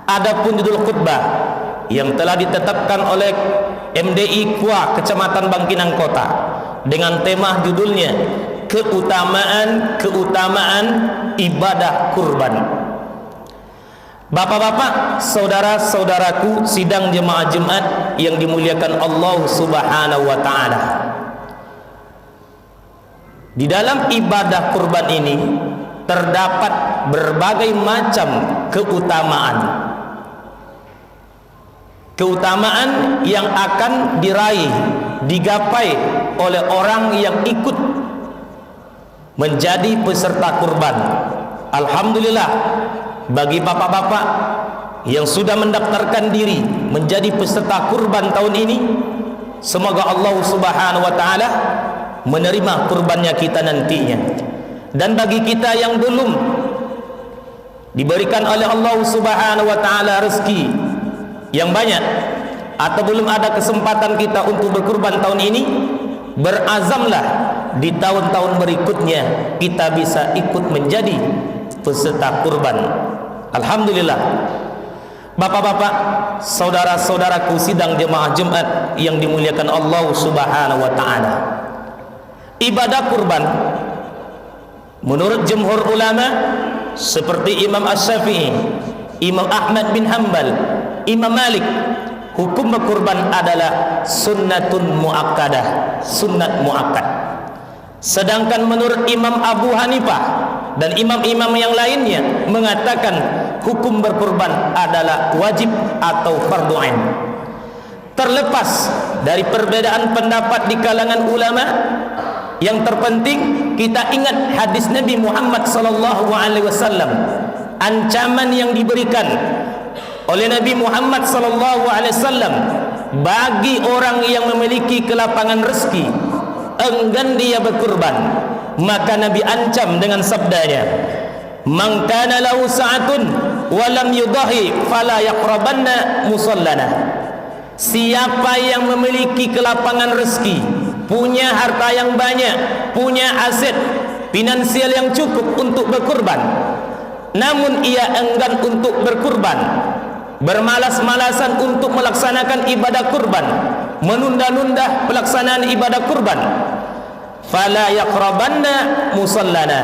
Adapun judul khutbah yang telah ditetapkan oleh MDI KUA Kecamatan Bangkinang Kota dengan tema judulnya keutamaan ibadah kurban. Bapak-bapak, saudara-saudaraku sidang jemaah Jumat yang dimuliakan Allah Subhanahu wa taala. Di dalam ibadah kurban ini terdapat berbagai macam keutamaan. Keutamaan yang akan diraih, digapai oleh orang yang ikut menjadi peserta kurban. Alhamdulillah bagi bapak-bapak yang sudah mendaftarkan diri menjadi peserta kurban tahun ini, semoga Allah Subhanahu wa taala menerima kurbannya kita nantinya. Dan bagi kita yang belum diberikan oleh Allah Subhanahu wa taala rezeki yang banyak atau belum ada kesempatan kita untuk berkurban tahun ini, berazamlah di tahun-tahun berikutnya kita bisa ikut menjadi peserta kurban. Alhamdulillah. Bapak-bapak, saudara-saudaraku sidang jemaah Jumat yang dimuliakan Allah Subhanahu wa taala. Ibadah kurban menurut jumhur ulama seperti Imam Asy-Syafi'i, Imam Ahmad bin Hanbal, Imam Malik, hukum berkurban adalah sunnatun muakkadah, sunnat muakkad. Sedangkan menurut Imam Abu Hanifah dan imam-imam yang lainnya mengatakan hukum berkurban adalah wajib atau fardu ain. Terlepas dari perbedaan pendapat di kalangan ulama, yang terpenting kita ingat hadis Nabi Muhammad sallallahu alaihi wasallam, ancaman yang diberikan oleh Nabi Muhammad sallallahu alaihi wasallam bagi orang yang memiliki kelapangan rezeki enggan dia berkurban, maka Nabi ancam dengan sabdanya, "Man kana lahu sa'atun wa lam yudahi fala yaqrabanna musallana." Siapa yang memiliki kelapangan rezeki, punya harta yang banyak, punya aset finansial yang cukup untuk berkurban, namun ia enggan untuk berkurban, bermalas-malasan untuk melaksanakan ibadah kurban, menunda-nunda pelaksanaan ibadah kurban, fala yaqrabanna musallana,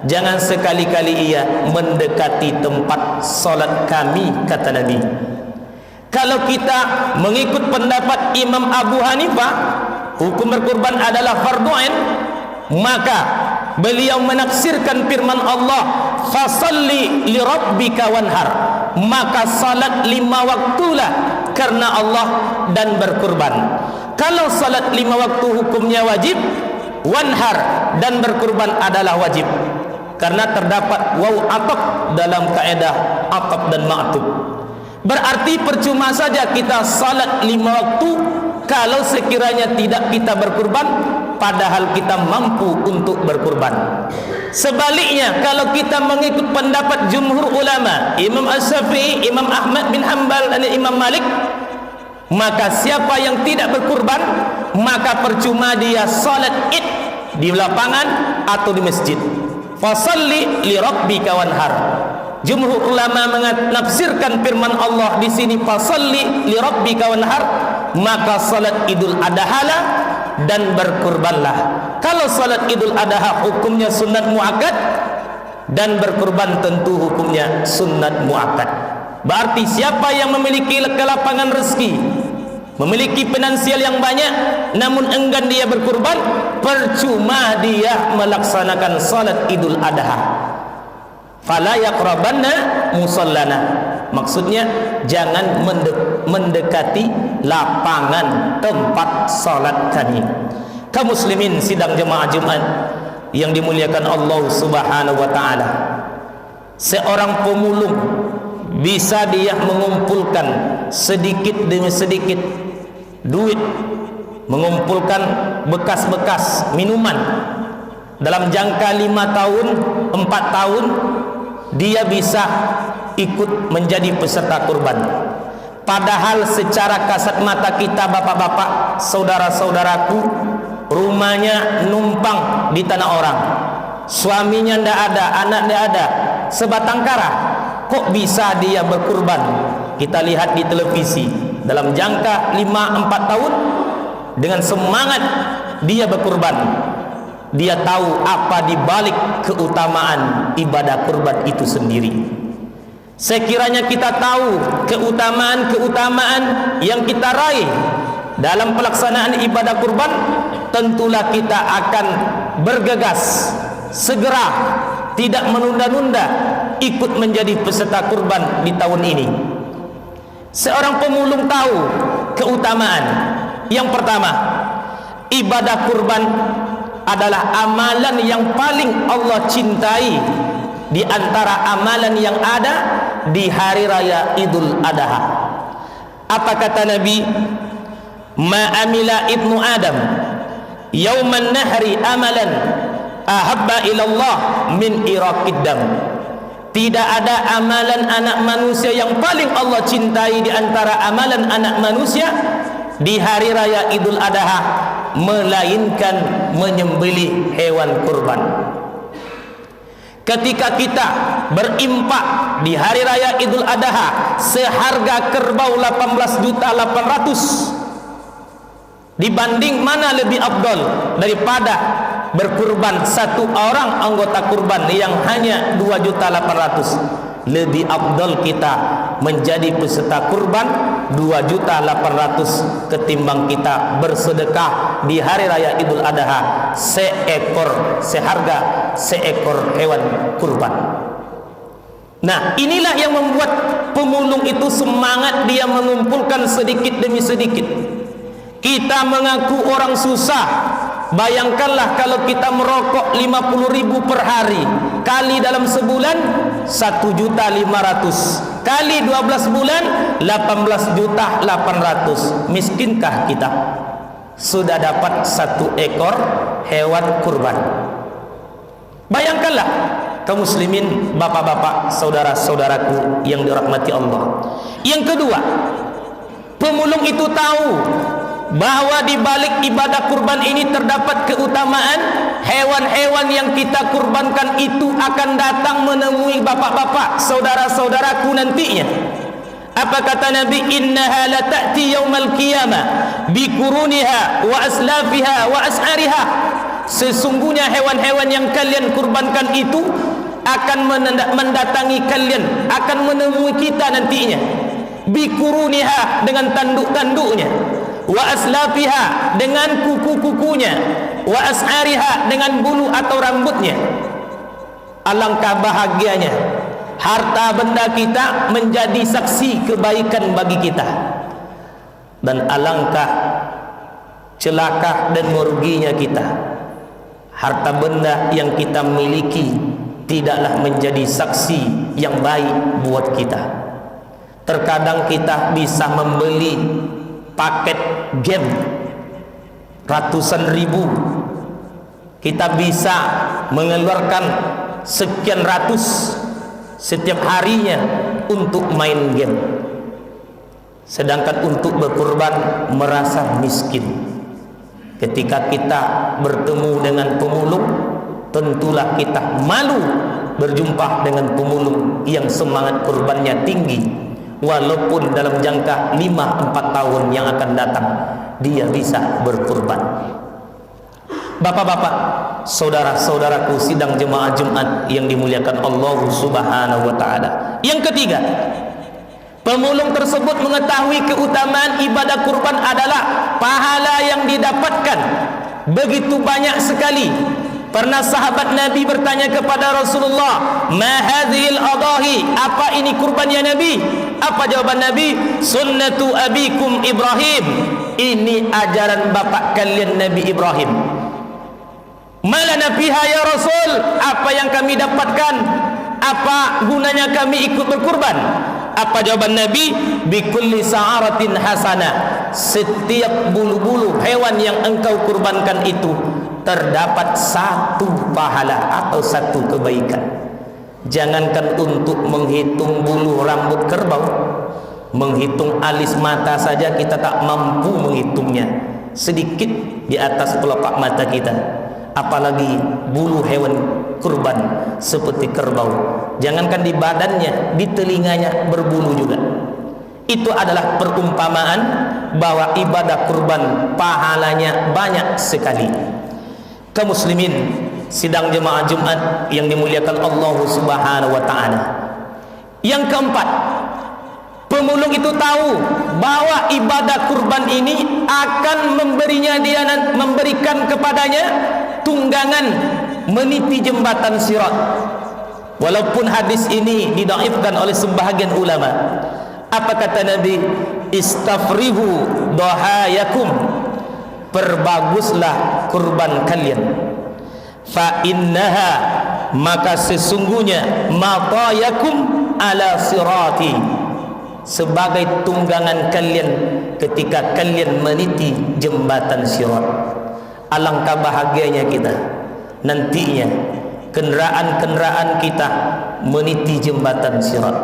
jangan sekali-kali ia mendekati tempat salat kami, kata Nabi. Kalau kita mengikut pendapat Imam Abu Hanifah, hukum berkurban adalah fardu ain, maka beliau menaksirkan firman Allah, fasalli li rabbika wanhar, maka salat 5 waktulah karena Allah dan berkurban. Kalau salat 5 waktu hukumnya wajib, wanhar dan berkurban adalah wajib, karena terdapat waw ataf dalam kaidah ataf dan ma'tuf. Berarti percuma saja kita salat 5 waktu kalau sekiranya tidak kita berkurban, padahal kita mampu untuk berkurban. Sebaliknya, kalau kita mengikut pendapat jumhur ulama, Imam Asy-Syafi'i, Imam Ahmad bin Hanbal dan Imam Malik, maka siapa yang tidak berkurban, maka percuma dia salat Id di lapangan atau di masjid. Fasalli li rabbika wanhar. Jumhur ulama menafsirkan firman Allah di sini, fasalli li rabbika wanhar, maka salat Idul Adha dan berkurbanlah. Kalau salat Idul Adha hukumnya sunat muakkad dan berkurban tentu hukumnya sunat muakkad. Berarti siapa yang memiliki kelapangan rezeki, memiliki finansial yang banyak namun enggan dia berkurban, percuma dia melaksanakan salat Idul Adha. Fala yaqrabanna musallana, maksudnya jangan mendekati lapangan tempat salat kami. Kaum muslimin sidang jemaah Jumat yang dimuliakan Allah Subhanahu wa taala, seorang pemulung bisa dia mengumpulkan sedikit demi sedikit duit, mengumpulkan bekas-bekas minuman dalam jangka 5 tahun, 4 tahun dia bisa ikut menjadi peserta kurban. Padahal secara kasat mata kita, bapak-bapak, saudara-saudaraku, rumahnya numpang di tanah orang, suaminya ndak ada, anak ndak ada, sebatang kara, kok bisa dia berkurban? Kita lihat di televisi dalam jangka 5-4 tahun dengan semangat dia berkurban. Dia tahu apa di balik keutamaan ibadah kurban itu sendiri. Sekiranya kita tahu keutamaan-keutamaan yang kita raih dalam pelaksanaan ibadah kurban, tentulah kita akan bergegas segera, tidak menunda-nunda, ikut menjadi peserta kurban di tahun ini. Seorang pemulung tahu keutamaan. Yang pertama, ibadah kurban adalah amalan yang paling Allah cintai di antara amalan yang ada di hari raya Idul Adha. Apa kata Nabi? Ma amila ibnu Adam yauman nahri amalan ahabba ilallah min iraqid dam. Tidak ada amalan anak manusia yang paling Allah cintai di antara amalan anak manusia di hari raya Idul Adha, melainkan menyembelih hewan kurban. Ketika kita berimpak di hari raya Idul Adha seharga kerbau 18.800.000, dibanding mana lebih afdal daripada berkurban satu orang anggota kurban yang hanya 2.800.000? Lebih afdal kita menjadi peserta kurban 2.800.000 ketimbang kita bersedekah di hari raya Idul Adha seharga seekor hewan kurban. Nah, inilah yang membuat pemulung itu semangat, dia mengumpulkan sedikit demi sedikit. Kita mengaku orang susah. Bayangkanlah kalau kita merokok 50.000 per hari, kali dalam sebulan 1.500.000, kali 12 bulan 18.800.000. Miskinkah kita? Sudah dapat 1 ekor hewan kurban. Bayangkanlah kaum muslimin, bapak-bapak, saudara-saudaraku yang dirahmati Allah. Yang kedua, pemulung itu tahu bahwa di balik ibadah kurban ini terdapat keutamaan. Hewan-hewan yang kita kurbankan itu akan datang menemui bapak-bapak, saudara-saudaraku nantinya. Apa kata Nabi? Innaha la ta'ti yaumal qiyamah bi quruniha wa aslafiha wa as'ariha. Sesungguhnya hewan-hewan yang kalian kurbankan itu akan mendatangi kalian, akan menemui kita nantinya. Bi quruniha, dengan tanduk-tanduknya, wa aslafiha, dengan kuku-kukunya, wa as'ariha, dengan bulu atau rambutnya. Alangkah bahagianya harta benda kita menjadi saksi kebaikan bagi kita, dan alangkah celaka dan meruginya kita harta benda yang kita miliki tidaklah menjadi saksi yang baik buat kita. Terkadang kita bisa membeli paket game ratusan ribu, kita bisa mengeluarkan sekian ratus setiap harinya untuk main game, sedangkan untuk berkurban merasa miskin. Ketika kita bertemu dengan pemulung, tentulah kita malu berjumpa dengan pemulung yang semangat kurbannya tinggi, walaupun dalam jangka 5-4 tahun yang akan datang dia bisa berkurban. Bapak-bapak, saudara-saudaraku sidang jemaah Jumat yang dimuliakan Allah Subhanahu wa taala. Yang ketiga, pemulung tersebut mengetahui keutamaan ibadah kurban adalah pahala yang didapatkan begitu banyak sekali. Pernah sahabat Nabi bertanya kepada Rasulullah, "Ma hadhil adahi?" Apa ini kurban ya Nabi? Apa jawaban Nabi? "Sunnatu abikum Ibrahim." Ini ajaran bapak kalian Nabi Ibrahim. "Malana fiha ya Rasul?" Apa yang kami dapatkan? Apa gunanya kami ikut berkurban? Apa jawaban Nabi? "Bikulli sa'aratin hasanah." Setiap bulu-bulu hewan yang engkau kurbankan itu terdapat 1 pahala atau 1 kebaikan. Jangankan untuk menghitung bulu rambut kerbau, menghitung alis mata saja kita tak mampu menghitungnya, sedikit di atas pelopak mata kita, apalagi bulu hewan kurban seperti kerbau. Jangankan di badannya, di telinganya berbulu juga. Itu adalah perumpamaan bahwa ibadah kurban pahalanya banyak sekali. Kaum muslimin sidang jemaah Jumat yang dimuliakan Allah Subhanahu wa taala. Yang keempat, pemulung itu tahu bahwa ibadah kurban ini akan memberikan kepadanya tunggangan meniti jembatan sirat. Walaupun hadis ini didhaifkan oleh sebahagian ulama. Apa kata Nabi? Istafrihu dhahayakum, perbaguslah kurban kalian. Fa innaha, maka sesungguhnya matayakum ala sirati, sebagai tunggangan kalian ketika kalian meniti jembatan sirat. Alangkah bahagianya kita nantinya kendaraan-kendaraan kita meniti jembatan sirat.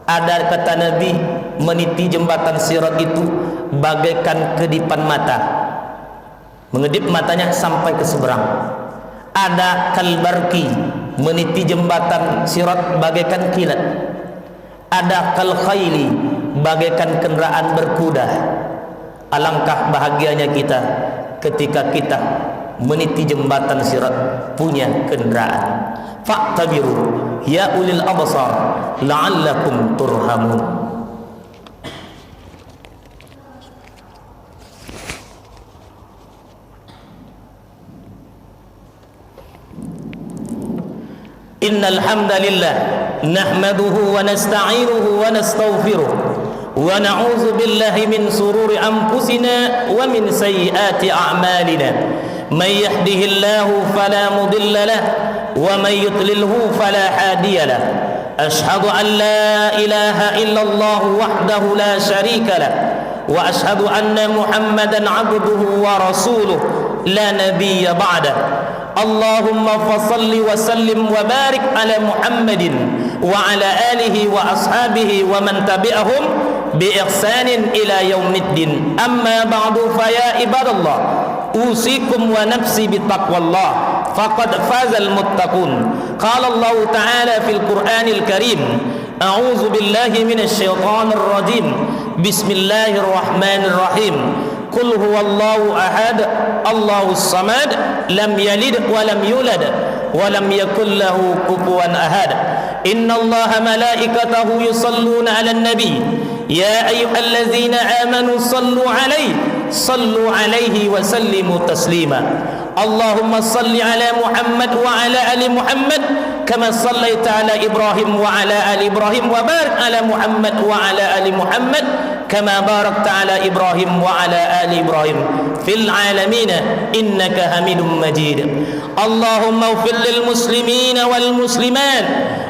Ada kata Nabi, meniti jembatan sirat itu bagaikan kedipan mata, mengedip matanya sampai ke seberang. Ada kalbarki, meniti jembatan sirat bagaikan kilat. Ada kalkhaili, bagaikan kendaraan berkuda. Alangkah bahagianya kita ketika kita meniti jembatan sirat punya kendaraan. Fa'tabiru ya ulil absar la'allakum turhamun. Innal hamdalillah nahmaduhu wa nasta'inuhu wa nastaghfiruh wa na'udzu billahi min sururi anfusina wa min sayyiati a'malina. May yahdihillahu fala mudilla lahu wa may yudlilhu fala hadiya lahu. Ashhadu an la ilaha illallah wahdahu la syarika lahu wa ashhadu anna Muhammadan 'abduhu wa rasuluhu la nabiyya ba'dahu. Allahumma fasalli wa sallim wa barik ala Muhammadin wa ala alihi wa ashabihi wa man tabi'ahum bi ihsanin ila yaumiddin. Amma ba'du, fa ya ibadallah, usikum wa nafsi bi taqwallah, faqad fazal muttaqun. Qala Allah ta'ala fil Qur'anil Karim, a'udzu billahi minasy syaithanir rajim. Bismillahirrahmanirrahim. Qul huwallahu ahad, Allahus samad, lam yalid wa lam yulad wa lam yakul lahu kufuwan ahad. Innallaha malaikatahu yusalluna 'alan nabi, ya ayyuhallazina amanu sallu 'alaihi wa sallimu taslima. Allahumma salli 'ala Muhammad wa 'ala ali Muhammad kama sallaita 'ala Ibrahim wa 'ala ali Ibrahim wa barik 'ala Muhammad wa 'ala ali Muhammad kama barakta 'ala Ibrahim wa 'ala ali Ibrahim fil 'alamin innaka Hamidum Majid. Allahumma ighfir lil muslimina wal muslimat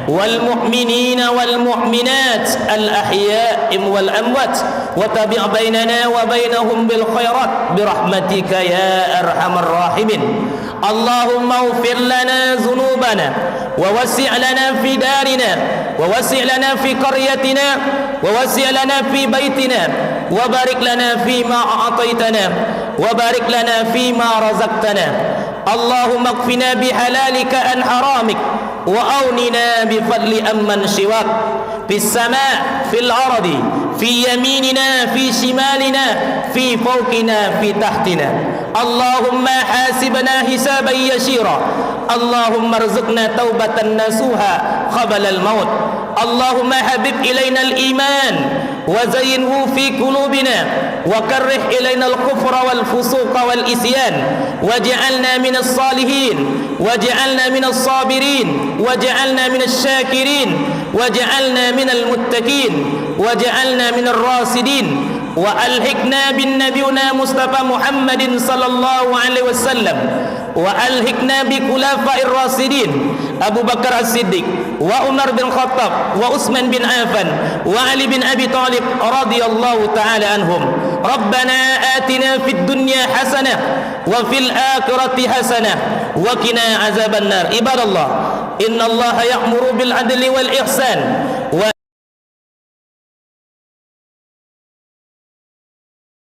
wal mu'minina wal mu'minat al ahya'i wal amwat wa tabi' bainana wa bainahum bil khairat bi rahmatika ya arhamar rahimin. Allahumma ighfir lana dhunubana wa wasi' lana fi darina wa wasi' lana fi qaryatina wa wasi' lana fi baitina wa barik lana fi ma a'taitana wa barik lana fi ma razaqtana. Allahumma qfina bihalalika an haramik wa awnina bifadli amman siwak fis sama' fil ardi fi yaminina fi shimalina fi fawqina fi tahtina. Allahumma hasibna hisaban yashira. Allahumma arzuqna taubatan nasuha qabla al-maut. Allahumma habib ilayna al-iman wa zayyinhu fi qulubina wa karrih ilayna al-kufra wal fusuqa wal isyan waj'alna min as-salihin waj'alna min as-sabirin waj'alna min asy-syakirin waj'alna min al-muttaqin waj'alna min ar-rasidin wa alhiqna bin nabiyina Mustafa Muhammadin sallallahu alaihi wasallam wa alhiqna bi khulafa'ir rasidin Abu Bakar As-Siddiq wa Umar bin Khattab wa Utsman bin Affan wa Ali bin Abi Thalib radhiyallahu ta'ala anhum. Rabbana atina fid dunya hasanah wa fil akhirati hasanah wa qina azabannar. Ibadallah, innallaha ya'muru bil adli wal ihsan